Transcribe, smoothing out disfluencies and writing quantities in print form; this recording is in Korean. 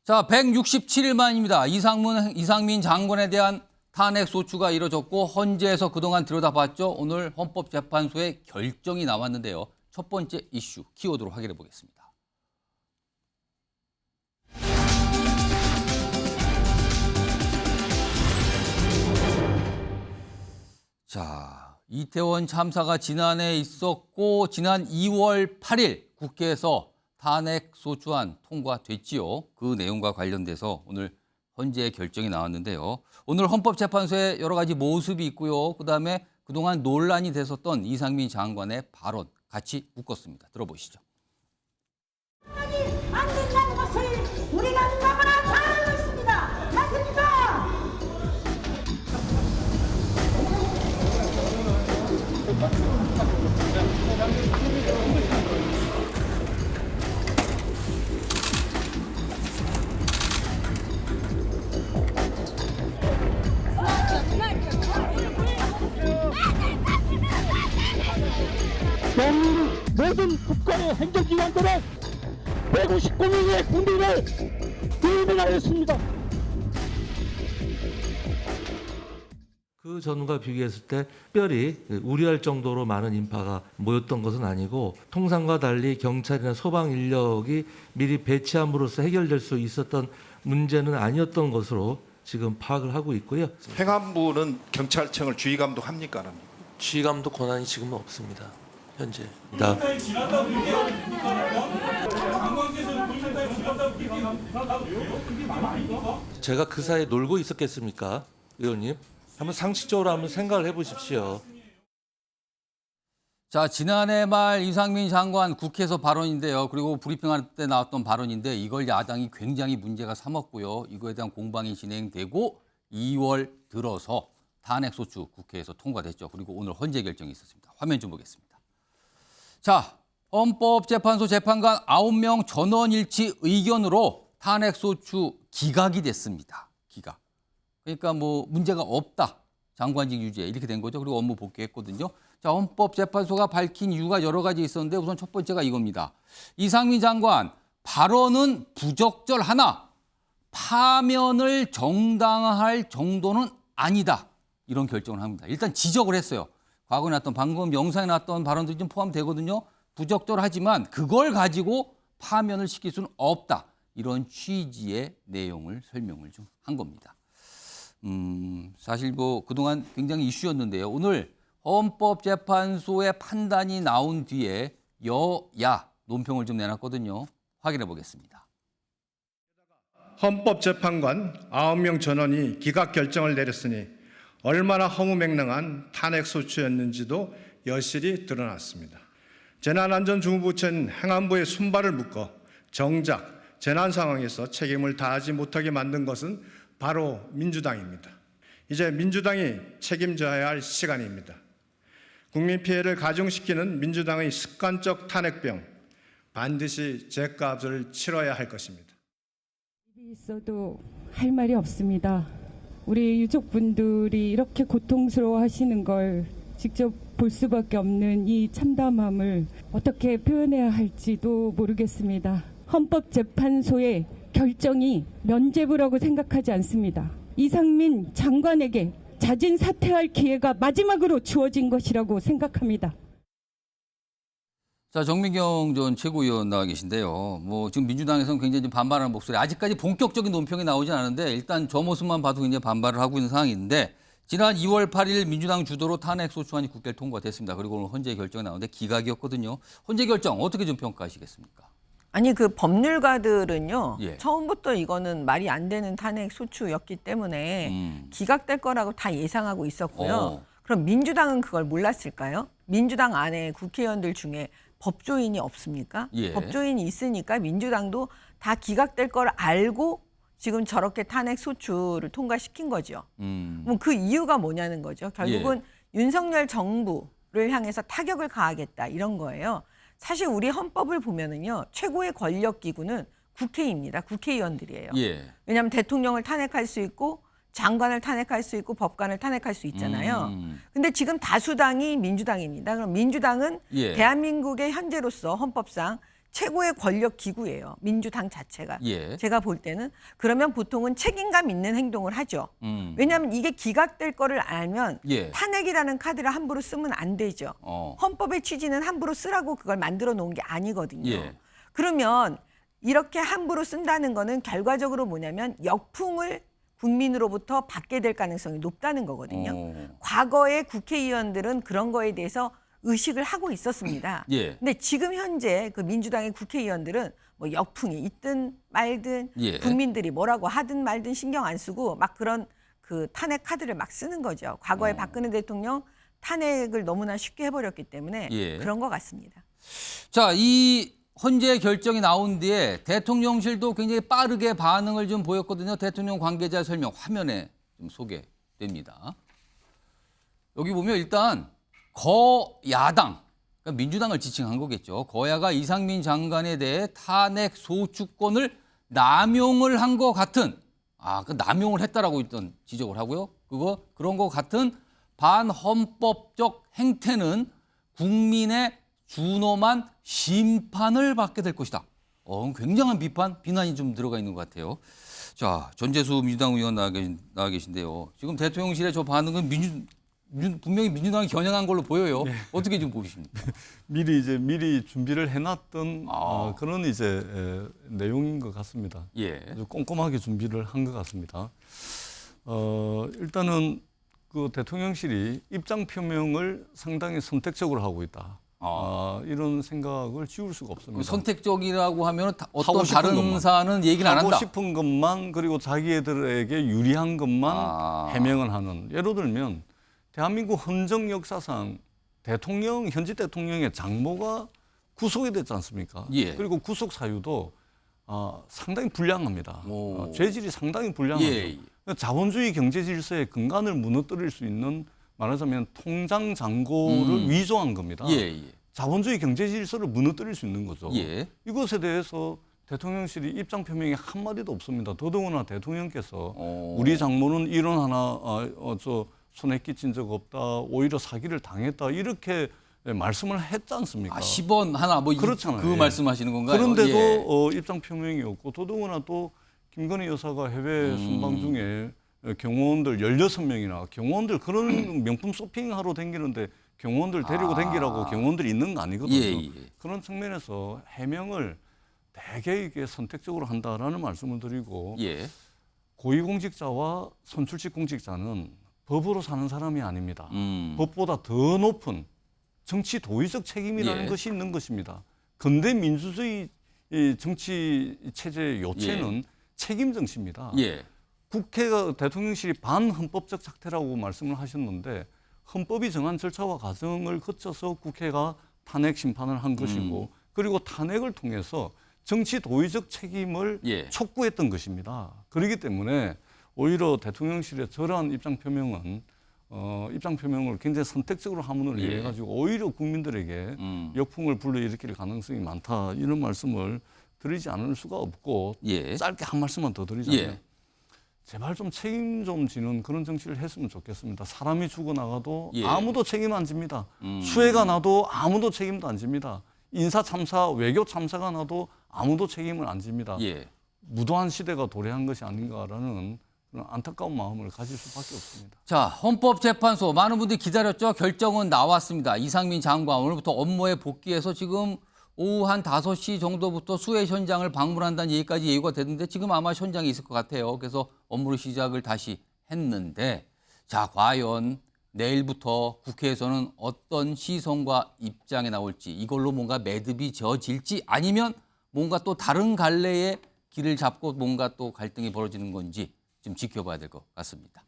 자, 167일 만입니다. 이상민 장관에 대한 탄핵 소추가 이뤄졌고 헌재에서 그동안 들여다봤죠. 오늘 헌법재판소의 결정이 나왔는데요. 첫 번째 이슈 키워드로 확인해 보겠습니다. 자, 이태원 참사가 지난해 있었고 지난 2월 8일 국회에서 탄핵 소추안 통과됐지요. 그 내용과 관련돼서 오늘 헌재의 결정이 나왔는데요. 오늘 헌법재판소의 여러 가지 모습이 있고요. 그다음에 그동안 논란이 됐었던 이상민 장관의 발언 같이 묶었습니다. 들어보시죠. 안 된다는 것을 우리가 너무나 잘 알고 있습니다. 맞습니까? 모든 국가의 행정기관들은 159명의 군인을 동원하였습니다. 그 전과 비교했을 때 특별히 우려할 정도로 많은 인파가 모였던 것은 아니고 통상과 달리 경찰이나 소방 인력이 미리 배치함으로써 해결될 수 있었던 문제는 아니었던 것으로 지금 파악을 하고 있고요. 행안부는 경찰청을 주의 감독합니까? 지휘감독 권한이 지금은 없습니다. 현재. 제가 그 사이에 놀고 있었겠습니까, 의원님? 한번 상식적으로 한번 생각을 해보십시오. 자, 지난해 말 이상민 장관 국회에서 발언인데요. 그리고 브리핑할 때 나왔던 발언인데 이걸 야당이 굉장히 문제가 삼았고요. 이거에 대한 공방이 진행되고 2월 들어서 탄핵소추 국회에서 통과됐죠. 그리고 오늘 헌재 결정이 있었습니다. 화면 좀 보겠습니다. 자, 헌법재판소 재판관 9명 전원일치 의견으로 탄핵소추 기각이 됐습니다. 기각. 그러니까 뭐 문제가 없다. 장관직 유지에 이렇게 된 거죠. 그리고 업무 복귀했거든요. 자, 헌법재판소가 밝힌 이유가 여러 가지 있었는데 우선 첫 번째가 이겁니다. 이상민 장관 발언은 부적절하나 파면을 정당화할 정도는 아니다. 이런 결정을 합니다. 일단 지적을 했어요. 과거에 났던 방금 영상에 났던 발언들이 좀 포함되거든요. 부적절하지만 그걸 가지고 파면을 시킬 수는 없다. 이런 취지의 내용을 설명을 좀 한 겁니다. 사실 뭐 그동안 굉장히 이슈였는데요. 오늘 헌법재판소의 판단이 나온 뒤에 여야 논평을 좀 내놨거든요. 확인해 보겠습니다. 헌법재판관 9명 전원이 기각 결정을 내렸으니 얼마나 허무맹랑한 탄핵소추였는지도 여실히 드러났습니다. 재난안전중부처는 행안부의 손발을 묶어 정작 재난 상황에서 책임을 다하지 못하게 만든 것은 바로 민주당입니다. 이제 민주당이 책임져야 할 시간입니다. 국민 피해를 가중시키는 민주당의 습관적 탄핵병, 반드시 죗값을 치러야 할 것입니다. 있어도 할 말이 없습니다. 우리 유족분들이 이렇게 고통스러워 하시는 걸 직접 볼 수밖에 없는 이 참담함을 어떻게 표현해야 할지도 모르겠습니다. 헌법재판소의 결정이 면죄부라고 생각하지 않습니다. 이상민 장관에게 자진 사퇴할 기회가 마지막으로 주어진 것이라고 생각합니다. 자, 정미경 전 최고위원 나와 계신데요. 뭐 지금 민주당에서는 굉장히 좀 반발하는 목소리. 아직까지 본격적인 논평이 나오진 않은데 일단 저 모습만 봐도 굉장히 반발을 하고 있는 상황인데 지난 2월 8일 민주당 주도로 탄핵소추안이 국회를 통과됐습니다. 그리고 오늘 헌재 결정이 나오는데 기각이었거든요. 헌재 결정 어떻게 좀 평가하시겠습니까? 아니 그 법률가들은요. 예. 처음부터 이거는 말이 안 되는 탄핵 소추였기 때문에 기각될 거라고 다 예상하고 있었고요. 그럼 민주당은 그걸 몰랐을까요? 민주당 안에 국회의원들 중에 법조인이 없습니까? 예. 법조인이 있으니까 민주당도 다 기각될 걸 알고 지금 저렇게 탄핵 소추를 통과시킨 거죠. 그럼 그 이유가 뭐냐는 거죠. 결국은 윤석열 정부를 향해서 타격을 가하겠다 이런 거예요. 사실 우리 헌법을 보면은요. 최고의 권력 기구는 국회입니다. 국회의원들이에요. 예. 왜냐하면 대통령을 탄핵할 수 있고 장관을 탄핵할 수 있고 법관을 탄핵할 수 있잖아요. 근데 지금 다수당이 민주당입니다. 그럼 민주당은 예. 대한민국의 현재로서 헌법상 최고의 권력 기구예요. 민주당 자체가. 예. 제가 볼 때는 그러면 보통은 책임감 있는 행동을 하죠. 왜냐하면 이게 기각될 거를 알면 예. 탄핵이라는 카드를 함부로 쓰면 안 되죠. 헌법의 취지는 함부로 쓰라고 그걸 만들어 놓은 게 아니거든요. 예. 그러면 이렇게 함부로 쓴다는 거는 결과적으로 뭐냐면 역풍을 국민으로부터 받게 될 가능성이 높다는 거거든요. 과거의 국회의원들은 그런 거에 대해서 의식을 하고 있었습니다. 예. 근데 지금 현재 그 민주당의 국회의원들은 뭐 역풍이 있든 말든 예. 국민들이 뭐라고 하든 말든 신경 안 쓰고 막 그런 그 탄핵 카드를 막 쓰는 거죠. 과거에 박근혜 대통령 탄핵을 너무나 쉽게 해버렸기 때문에 예. 그런 것 같습니다. 자, 이 헌재 결정이 나온 뒤에 대통령실도 굉장히 빠르게 반응을 좀 보였거든요. 대통령 관계자 설명 화면에 좀 소개됩니다. 여기 보면 일단 거야당, 그러니까 민주당을 지칭한 거겠죠. 거야가 이상민 장관에 대해 탄핵 소추권을 남용을 한 것 같은, 그 남용을 했다라고 일단 지적을 하고요. 그런 것 같은 반헌법적 행태는 국민의 준엄한 심판을 받게 될 것이다. 굉장한 비난이 좀 들어가 있는 것 같아요. 자, 전재수 민주당 의원 나와 계신데요. 지금 대통령실의 저 반응은 분명히 민주당이 겨냥한 걸로 보여요. 네. 어떻게 좀 보십니까? 미리 준비를 해놨던 그런 내용인 것 같습니다. 예. 아주 꼼꼼하게 준비를 한 것 같습니다. 일단은 그 대통령실이 입장 표명을 상당히 선택적으로 하고 있다. 이런 생각을 지울 수가 없습니다. 선택적이라고 하면 어떤 하고 싶은 다른 것만. 사안은 얘기를 안 한다. 하고 싶은 것만 그리고 자기들에게 유리한 것만 해명을 하는. 예를 들면 대한민국 헌정 역사상 현직 대통령의 장모가 구속이 됐지 않습니까? 예. 그리고 구속 사유도 상당히 불량합니다. 죄질이 상당히 불량하죠. 예. 자본주의 경제 질서의 근간을 무너뜨릴 수 있는 말하자면 통장 잔고를 위조한 겁니다. 예. 자본주의 경제 질서를 무너뜨릴 수 있는 거죠. 예. 이것에 대해서 대통령실이 입장 표명이 한마디도 없습니다. 더더구나 대통령께서 우리 장모는 이런 하나 손해 끼친 적 없다. 오히려 사기를 당했다. 이렇게 말씀을 했지 않습니까? 10원 하나 그렇잖아요. 그 말씀하시는 건가요? 그런데도 입장 표명이 없고 더더구나 또 김건희 여사가 해외 순방 중에 경호원들 16명이나 경호원들 그런 명품 쇼핑하러 다니는데 경호원들 데리고 다니라고 경호원들이 있는 거 아니거든요. 예. 그런 측면에서 해명을 되게 이게 선택적으로 한다라는 말씀을 드리고 예. 고위공직자와 선출직 공직자는 법으로 사는 사람이 아닙니다. 법보다 더 높은 정치 도의적 책임이라는 예. 것이 있는 것입니다. 근대 민주주의 정치 체제의 요체는 책임 정치입니다. 예. 국회가 대통령실이 반헌법적 작태라고 말씀을 하셨는데 헌법이 정한 절차와 과정을 거쳐서 국회가 탄핵 심판을 한 것이고 그리고 탄핵을 통해서 정치 도의적 책임을 촉구했던 것입니다. 그렇기 때문에 오히려 대통령실의 저러한 입장 표명은 입장 표명을 굉장히 선택적으로 하문을 해가지고 오히려 국민들에게 역풍을 불러일으킬 가능성이 많다 이런 말씀을 드리지 않을 수가 없고 짧게 한 말씀만 더 드리자면 제발 좀 책임 좀 지는 그런 정치를 했으면 좋겠습니다. 사람이 죽어나가도 아무도 책임 안 집니다. 수해가 나도 아무도 책임도 안 집니다. 인사 참사, 외교 참사가 나도 아무도 책임을 안 집니다. 무도한 시대가 도래한 것이 아닌가라는 그런 안타까운 마음을 가질 수밖에 없습니다. 자, 헌법재판소 많은 분들이 기다렸죠. 결정은 나왔습니다. 이상민 장관 오늘부터 업무에 복귀해서 지금 오후 한 5시 정도부터 수해 현장을 방문한다는 얘기까지 예고가 됐는데 지금 아마 현장에 있을 것 같아요. 그래서 업무를 시작을 다시 했는데 자, 과연 내일부터 국회에서는 어떤 시선과 입장이 나올지 이걸로 뭔가 매듭이 지어질지 아니면 뭔가 또 다른 갈래의 길을 잡고 뭔가 또 갈등이 벌어지는 건지 좀 지켜봐야 될 것 같습니다.